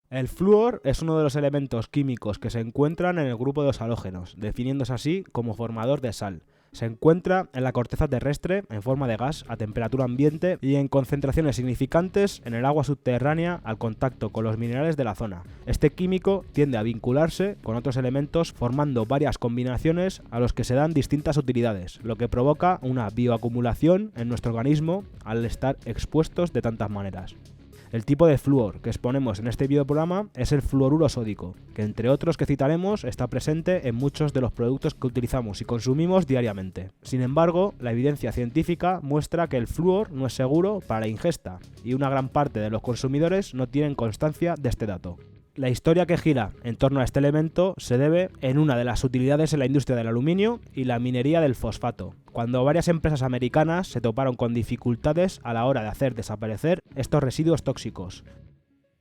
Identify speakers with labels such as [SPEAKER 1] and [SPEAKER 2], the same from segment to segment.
[SPEAKER 1] El flúor es uno de los elementos químicos que se encuentran en el grupo de los halógenos, definiéndose así como formador de sal. Se encuentra en la corteza terrestre en forma de gas a temperatura ambiente y en concentraciones significantes en el agua subterránea al contacto con los minerales de la zona. Este químico tiende a vincularse con otros elementos formando varias combinaciones a los que se dan distintas utilidades, lo que provoca una bioacumulación en nuestro organismo al estar expuestos de tantas maneras. El tipo de flúor que exponemos en este videoprograma es el fluoruro sódico, que entre otros que citaremos está presente en muchos de los productos que utilizamos y consumimos diariamente. Sin embargo, la evidencia científica muestra que el flúor no es seguro para la ingesta, y una gran parte de los consumidores no tienen constancia de este dato. La historia que gira en torno a este elemento se debe en una de las utilidades en la industria del aluminio y la minería del fosfato, cuando varias empresas americanas se toparon con dificultades a la hora de hacer desaparecer estos residuos tóxicos.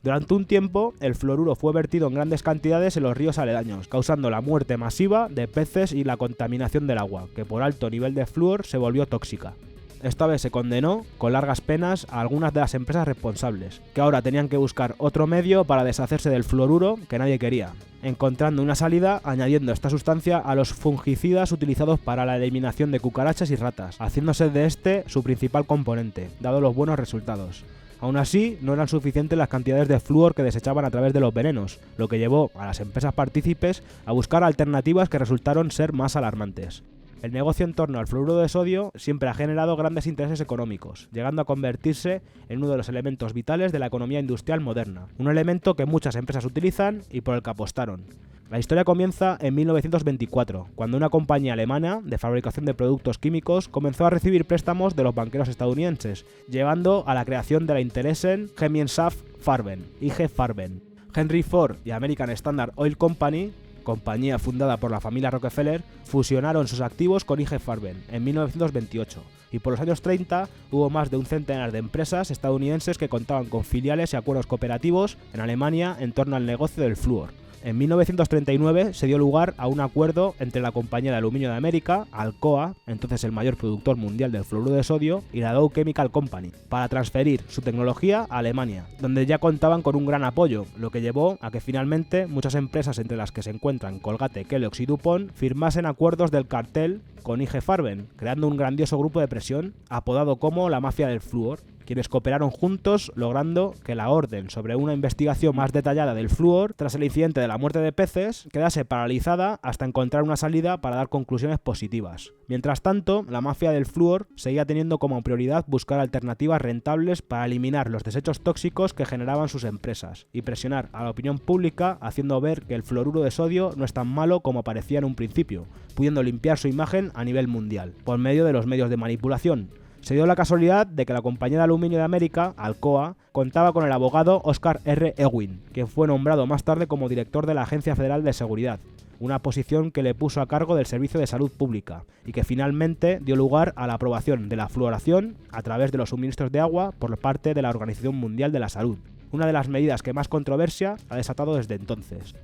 [SPEAKER 1] Durante un tiempo, el fluoruro fue vertido en grandes cantidades en los ríos aledaños, causando la muerte masiva de peces y la contaminación del agua, que por alto nivel de flúor se volvió tóxica. Esta vez se condenó con largas penas a algunas de las empresas responsables, que ahora tenían que buscar otro medio para deshacerse del fluoruro que nadie quería, encontrando una salida añadiendo esta sustancia a los fungicidas utilizados para la eliminación de cucarachas y ratas, haciéndose de este su principal componente, dado los buenos resultados. Aún así, no eran suficientes las cantidades de flúor que desechaban a través de los venenos, lo que llevó a las empresas partícipes a buscar alternativas que resultaron ser más alarmantes. El negocio en torno al fluoruro de sodio siempre ha generado grandes intereses económicos, llegando a convertirse en uno de los elementos vitales de la economía industrial moderna, un elemento que muchas empresas utilizan y por el que apostaron. La historia comienza en 1924, cuando una compañía alemana de fabricación de productos químicos comenzó a recibir préstamos de los banqueros estadounidenses, llevando a la creación de la Interessengemeinschaft Farben, IG Farben. Henry Ford y American Standard Oil Company, compañía fundada por la familia Rockefeller, fusionaron sus activos con IG Farben en 1928, y por los años 30 hubo más de un centenar de empresas estadounidenses que contaban con filiales y acuerdos cooperativos en Alemania en torno al negocio del flúor. En 1939 se dio lugar a un acuerdo entre la Compañía de Aluminio de América, Alcoa, entonces el mayor productor mundial del fluoruro de sodio, y la Dow Chemical Company, para transferir su tecnología a Alemania, donde ya contaban con un gran apoyo, lo que llevó a que finalmente muchas empresas, entre las que se encuentran Colgate, Kellogg's y DuPont, firmasen acuerdos del cartel con IG Farben, creando un grandioso grupo de presión apodado como la mafia del flúor, quienes cooperaron juntos logrando que la orden sobre una investigación más detallada del flúor tras el incidente de la muerte de peces quedase paralizada hasta encontrar una salida para dar conclusiones positivas. Mientras tanto, la mafia del flúor seguía teniendo como prioridad buscar alternativas rentables para eliminar los desechos tóxicos que generaban sus empresas y presionar a la opinión pública haciendo ver que el fluoruro de sodio no es tan malo como parecía en un principio, pudiendo limpiar su imagen a nivel mundial, por medio de los medios de manipulación. Se dio la casualidad de que la Compañía de Aluminio de América, Alcoa, contaba con el abogado Oscar R. Ewing, quien fue nombrado más tarde como director de la Agencia Federal de Seguridad, una posición que le puso a cargo del Servicio de Salud Pública, y que finalmente dio lugar a la aprobación de la fluoración a través de los suministros de agua por parte de la Organización Mundial de la Salud, una de las medidas que más controversia ha desatado desde entonces.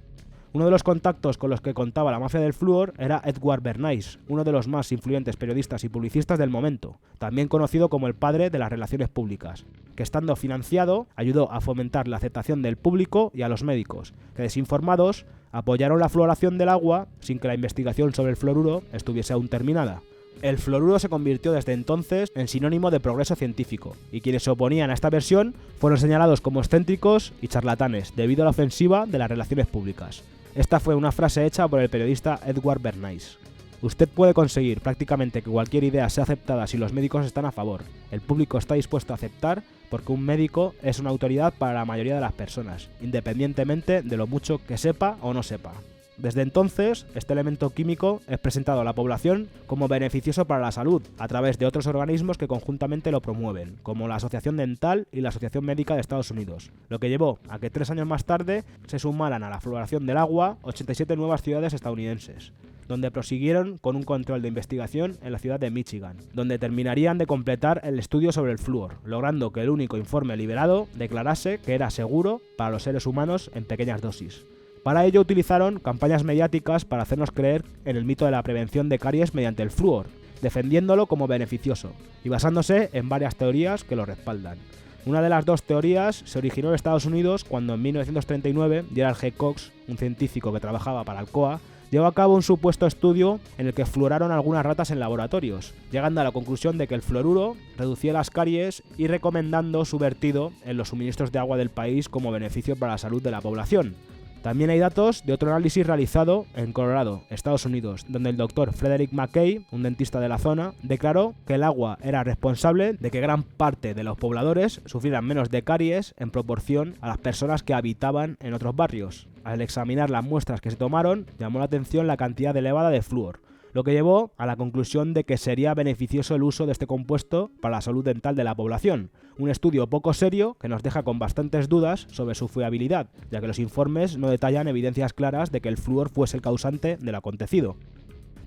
[SPEAKER 1] Uno de los contactos con los que contaba la mafia del flúor era Edward Bernays, uno de los más influyentes periodistas y publicistas del momento, también conocido como el padre de las relaciones públicas, que estando financiado ayudó a fomentar la aceptación del público y a los médicos, que desinformados apoyaron la fluoración del agua sin que la investigación sobre el fluoruro estuviese aún terminada. El fluoruro se convirtió desde entonces en sinónimo de progreso científico, y quienes se oponían a esta versión fueron señalados como excéntricos y charlatanes debido a la ofensiva de las relaciones públicas. Esta fue una frase hecha por el periodista Edward Bernays. Usted puede conseguir prácticamente que cualquier idea sea aceptada si los médicos están a favor. El público está dispuesto a aceptar porque un médico es una autoridad para la mayoría de las personas, independientemente de lo mucho que sepa o no sepa. Desde entonces, este elemento químico es presentado a la población como beneficioso para la salud, a través de otros organismos que conjuntamente lo promueven, como la Asociación Dental y la Asociación Médica de Estados Unidos, lo que llevó a que 3 años más tarde se sumaran a la fluoración del agua 87 nuevas ciudades estadounidenses, donde prosiguieron con un control de investigación en la ciudad de Michigan, donde terminarían de completar el estudio sobre el flúor, logrando que el único informe liberado declarase que era seguro para los seres humanos en pequeñas dosis. Para ello utilizaron campañas mediáticas para hacernos creer en el mito de la prevención de caries mediante el flúor, defendiéndolo como beneficioso y basándose en varias teorías que lo respaldan. Una de las dos teorías se originó en Estados Unidos cuando en 1939 Gerald G. Cox, un científico que trabajaba para Alcoa, llevó a cabo un supuesto estudio en el que fluoraron algunas ratas en laboratorios, llegando a la conclusión de que el fluoruro reducía las caries y recomendando su vertido en los suministros de agua del país como beneficio para la salud de la población. También hay datos de otro análisis realizado en Colorado, Estados Unidos, donde el doctor Frederick McKay, un dentista de la zona, declaró que el agua era responsable de que gran parte de los pobladores sufrieran menos de caries en proporción a las personas que habitaban en otros barrios. Al examinar las muestras que se tomaron, llamó la atención la cantidad elevada de flúor, lo que llevó a la conclusión de que sería beneficioso el uso de este compuesto para la salud dental de la población. Un estudio poco serio que nos deja con bastantes dudas sobre su fiabilidad, ya que los informes no detallan evidencias claras de que el flúor fuese el causante del acontecido.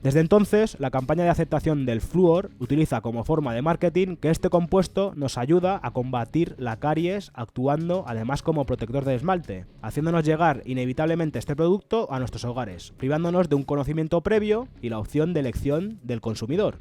[SPEAKER 1] Desde entonces, la campaña de aceptación del flúor utiliza como forma de marketing que este compuesto nos ayuda a combatir la caries, actuando además como protector de esmalte, haciéndonos llegar inevitablemente este producto a nuestros hogares, privándonos de un conocimiento previo y la opción de elección del consumidor.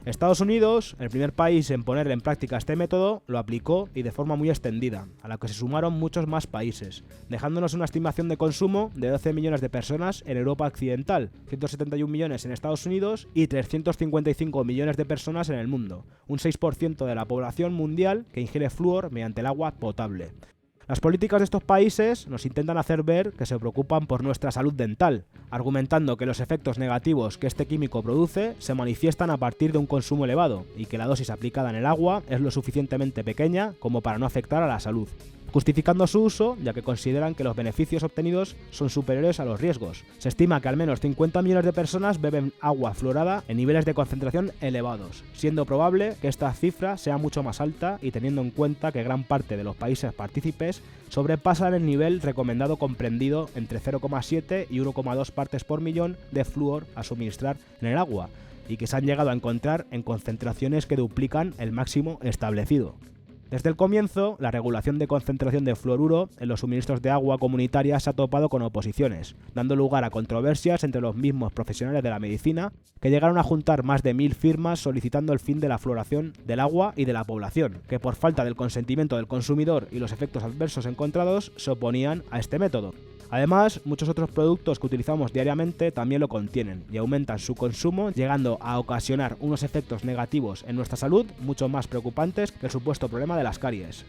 [SPEAKER 1] Estados Unidos, el primer país en poner en práctica este método, lo aplicó y de forma muy extendida, a la que se sumaron muchos más países, dejándonos una estimación de consumo de 12 millones de personas en Europa Occidental, 171 millones en Estados Unidos y 355 millones de personas en el mundo, un 6% de la población mundial que ingiere flúor mediante el agua potable. Las políticas de estos países nos intentan hacer ver que se preocupan por nuestra salud dental, argumentando que los efectos negativos que este químico produce se manifiestan a partir de un consumo elevado y que la dosis aplicada en el agua es lo suficientemente pequeña como para no afectar a la salud, justificando su uso ya que consideran que los beneficios obtenidos son superiores a los riesgos. Se estima que al menos 50 millones de personas beben agua fluorada en niveles de concentración elevados, siendo probable que esta cifra sea mucho más alta y teniendo en cuenta que gran parte de los países partícipes sobrepasan el nivel recomendado comprendido entre 0,7 y 1,2 partes por millón de flúor a suministrar en el agua, y que se han llegado a encontrar en concentraciones que duplican el máximo establecido. Desde el comienzo, la regulación de concentración de fluoruro en los suministros de agua comunitaria se ha topado con oposiciones, dando lugar a controversias entre los mismos profesionales de la medicina, que llegaron a juntar más de 1000 firmas solicitando el fin de la fluoración del agua y de la población, que por falta del consentimiento del consumidor y los efectos adversos encontrados se oponían a este método. Además, muchos otros productos que utilizamos diariamente también lo contienen y aumentan su consumo, llegando a ocasionar unos efectos negativos en nuestra salud mucho más preocupantes que el supuesto problema de las caries.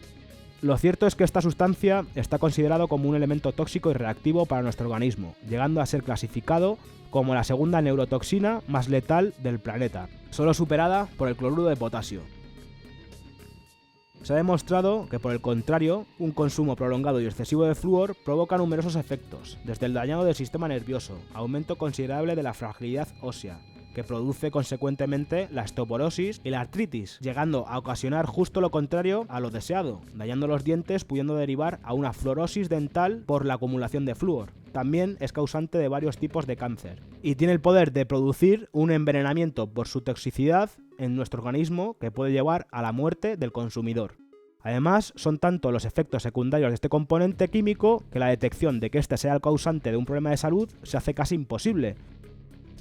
[SPEAKER 1] Lo cierto es que esta sustancia está considerado como un elemento tóxico y reactivo para nuestro organismo, llegando a ser clasificado como la segunda neurotoxina más letal del planeta, solo superada por el cloruro de potasio. Se ha demostrado que, por el contrario, un consumo prolongado y excesivo de flúor provoca numerosos efectos, desde el dañado del sistema nervioso, aumento considerable de la fragilidad ósea, que produce consecuentemente la osteoporosis y la artritis, llegando a ocasionar justo lo contrario a lo deseado, dañando los dientes, pudiendo derivar a una fluorosis dental por la acumulación de flúor. También es causante de varios tipos de cáncer y tiene el poder de producir un envenenamiento por su toxicidad en nuestro organismo que puede llevar a la muerte del consumidor. Además, son tanto los efectos secundarios de este componente químico que la detección de que este sea el causante de un problema de salud se hace casi imposible.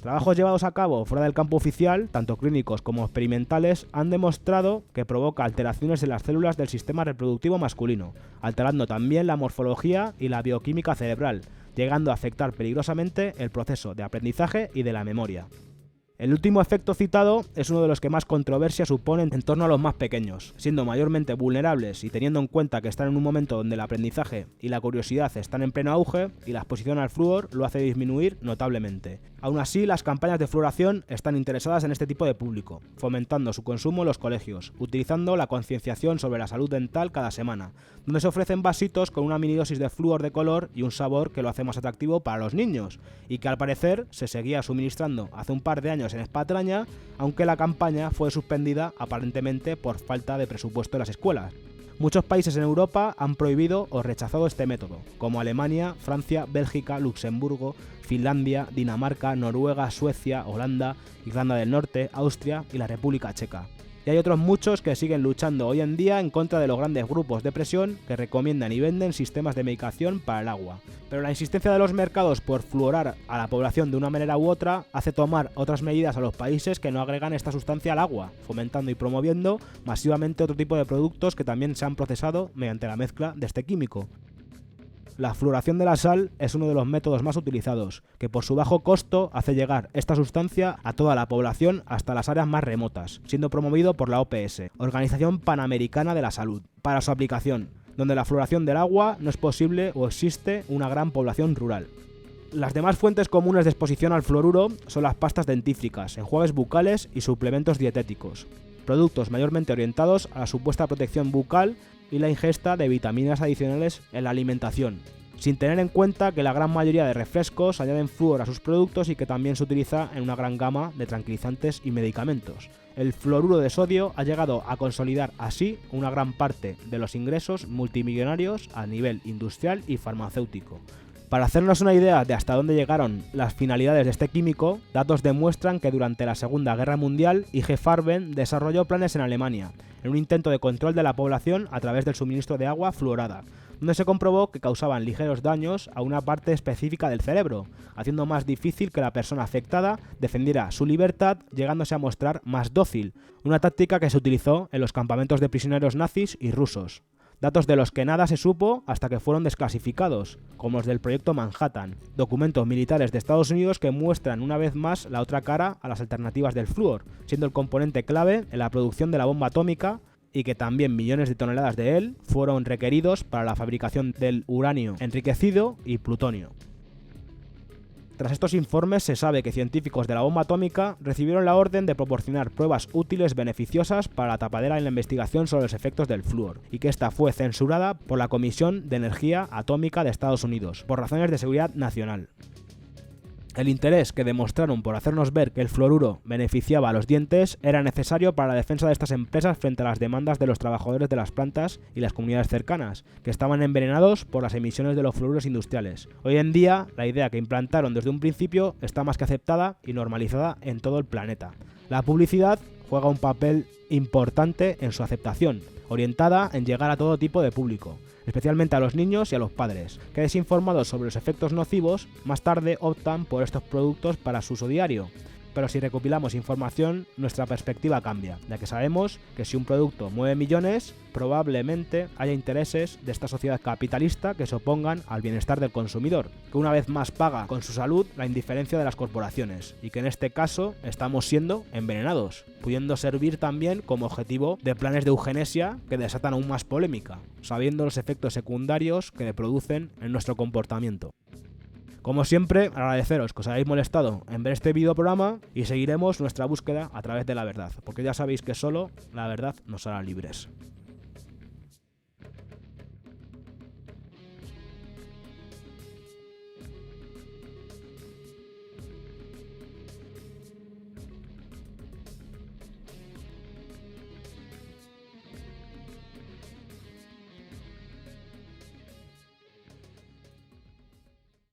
[SPEAKER 1] Trabajos llevados a cabo fuera del campo oficial, tanto clínicos como experimentales, han demostrado que provoca alteraciones en las células del sistema reproductivo masculino, alterando también la morfología y la bioquímica cerebral, llegando a afectar peligrosamente el proceso de aprendizaje y de la memoria. El último efecto citado es uno de los que más controversia suponen en torno a los más pequeños, siendo mayormente vulnerables y teniendo en cuenta que están en un momento donde el aprendizaje y la curiosidad están en pleno auge y la exposición al flúor lo hace disminuir notablemente. Aún así, las campañas de fluoración están interesadas en este tipo de público, fomentando su consumo en los colegios, utilizando la concienciación sobre la salud dental cada semana, donde se ofrecen vasitos con una mini dosis de flúor de color y un sabor que lo hace más atractivo para los niños, y que al parecer se seguía suministrando hace un par de años en España, aunque la campaña fue suspendida aparentemente por falta de presupuesto en las escuelas. Muchos países en Europa han prohibido o rechazado este método, como Alemania, Francia, Bélgica, Luxemburgo, Finlandia, Dinamarca, Noruega, Suecia, Holanda, Irlanda del Norte, Austria y la República Checa. Y hay otros muchos que siguen luchando hoy en día en contra de los grandes grupos de presión que recomiendan y venden sistemas de medicación para el agua. Pero la insistencia de los mercados por fluorar a la población de una manera u otra hace tomar otras medidas a los países que no agregan esta sustancia al agua, fomentando y promoviendo masivamente otro tipo de productos que también se han procesado mediante la mezcla de este químico. La fluoración de la sal es uno de los métodos más utilizados, que por su bajo costo hace llegar esta sustancia a toda la población hasta las áreas más remotas, siendo promovido por la OPS, Organización Panamericana de la Salud, para su aplicación, donde la fluoración del agua no es posible o existe una gran población rural. Las demás fuentes comunes de exposición al fluoruro son las pastas dentífricas, enjuagues bucales y suplementos dietéticos, productos mayormente orientados a la supuesta protección bucal y la ingesta de vitaminas adicionales en la alimentación, sin tener en cuenta que la gran mayoría de refrescos añaden flúor a sus productos y que también se utiliza en una gran gama de tranquilizantes y medicamentos. El fluoruro de sodio ha llegado a consolidar así una gran parte de los ingresos multimillonarios a nivel industrial y farmacéutico. Para hacernos una idea de hasta dónde llegaron las finalidades de este químico, datos demuestran que durante la Segunda Guerra Mundial IG Farben desarrolló planes en Alemania, en un intento de control de la población a través del suministro de agua fluorada, donde se comprobó que causaban ligeros daños a una parte específica del cerebro, haciendo más difícil que la persona afectada defendiera su libertad, llegándose a mostrar más dócil, una táctica que se utilizó en los campamentos de prisioneros nazis y rusos. Datos de los que nada se supo hasta que fueron desclasificados, como los del Proyecto Manhattan, documentos militares de Estados Unidos que muestran una vez más la otra cara a las alternativas del flúor, siendo el componente clave en la producción de la bomba atómica y que también millones de toneladas de él fueron requeridos para la fabricación del uranio enriquecido y plutonio. Tras estos informes se sabe que científicos de la bomba atómica recibieron la orden de proporcionar pruebas útiles beneficiosas para la tapadera en la investigación sobre los efectos del flúor, y que esta fue censurada por la Comisión de Energía Atómica de Estados Unidos, por razones de seguridad nacional. El interés que demostraron por hacernos ver que el fluoruro beneficiaba a los dientes era necesario para la defensa de estas empresas frente a las demandas de los trabajadores de las plantas y las comunidades cercanas, que estaban envenenados por las emisiones de los fluoruros industriales. Hoy en día, la idea que implantaron desde un principio está más que aceptada y normalizada en todo el planeta. La publicidad juega un papel importante en su aceptación, orientada en llegar a todo tipo de público, especialmente a los niños y a los padres, que desinformados sobre los efectos nocivos, más tarde optan por estos productos para su uso diario. Pero si recopilamos información, nuestra perspectiva cambia, ya que sabemos que si un producto mueve millones, probablemente haya intereses de esta sociedad capitalista que se opongan al bienestar del consumidor, que una vez más paga con su salud la indiferencia de las corporaciones, y que en este caso estamos siendo envenenados, pudiendo servir también como objetivo de planes de eugenesia que desatan aún más polémica, sabiendo los efectos secundarios que producen en nuestro comportamiento. Como siempre, agradeceros que os hayáis molestado en ver este videoprograma y seguiremos nuestra búsqueda a través de la verdad, porque ya sabéis que solo la verdad nos hará libres.